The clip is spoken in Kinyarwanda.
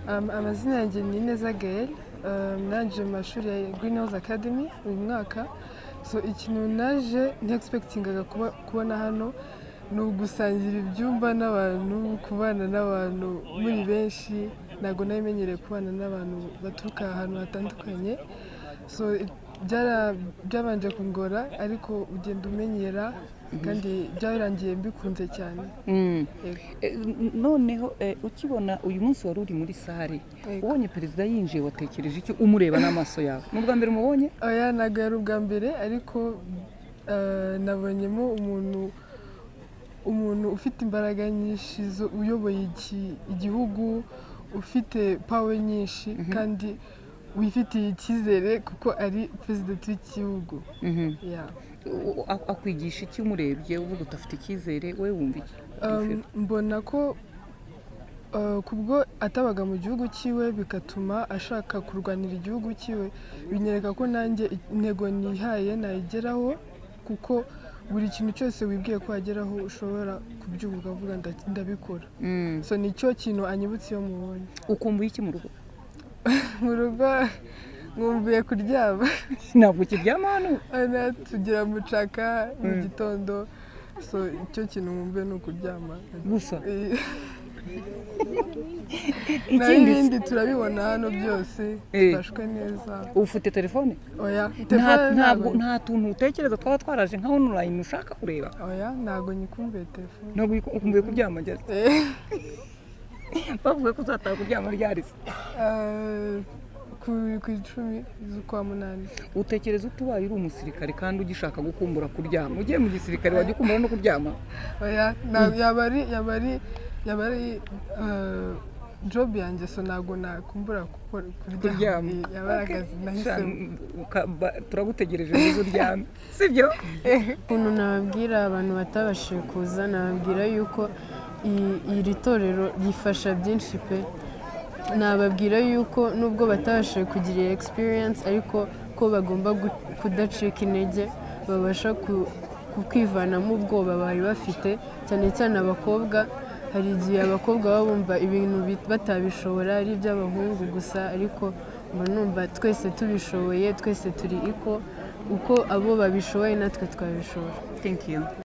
Amazina yanjye ni Ineza Gaël, naje mu mashuri ya Green House Academy uyu mwaka. So ikintu naje ntexpectingaga kubona hano ni ugusangira ibyumba n'abantu, kubana n'abantu muri benshi. Ntabwo nabimenyereye kubana n'abantu baturuka ahantu hatandukanye. So byabanje kungora ariko ugenda umenyera kandi byarangiye mbikunze cyane. Noneho ukibona uyu munsi wari uri muri sare ubonye perezida yinjiye watekereje iki umureba n'amaso yawe? Ni ubwa mbere umubonye? Oya, ntabwo ari ubwa mbere ariko nabonyemo umuntu ufite imbaraga nyinshi uyoboye igihugu, ufite power nyinshi kandi wifitiye icyizere kuko ari perezida w'igihugu. Akwigisha iki umurebye uvuga utafite icyizere we wumva iki? Mbona ko kubwo atabaga mu gihugu cyiwe bigatuma ashaka kurwanira igihugu cyiwe, binyereka ko nanjye intego nihaye nayigeraho, kuko buri kintu cyose wibwiye ko wageraho ushobora kubyuka ukavuga ndabikora. So nicyo kintu anyibutse iyo mubonye. Ukumbuye iki mu rugo? Mu rugo nkumbuye kuryama. Ntabwo ukiryama hano? Tugira mucaka mu gitondo, so icyo kintu nkumbuye ni ukuryama gusa. N'ibindi turabibona hano byose bifashwe neza. Ufite telefone? Oya, nta tuntu utekereza twaba twaraje nka online ushaka kureba? Oya, ntabwo nyikumbuye telefone. Ntabwo ukumbuye kuryama ngeze? Bavuga ko uzataha kuryama ryari se? Ku 10 z'ukwa munani. Utekereza utubaye uri umusirikare kandi ugishaka gukumbura kuryama? Ugiye mu gisirikare wajya ukumbura no kuryama? Oya, yaba ari job yanjye, so ntabwo nakumbura kuryama. Yabaragaze nahisemo. Turagutegereje ngo uryame, sibyo? Ukuntu nababwira abantu batabashije kuza, nababwira yuko iri torero rifasha byinshi pe. Nababwira yuko nubwo batabashije kugira iyi experience ariko ko bagomba kudacika intege, babasha kukwivanamo ubwoba bari bafite, cyane cyane abakobwa. Hari igihe abakobwa baba bumva ibintu batabishobora ari iby'abahungu gusa, ariko mba numva twese tubishoboye, twese turi uko abo babishoboye natwe twabishobora. Thank you.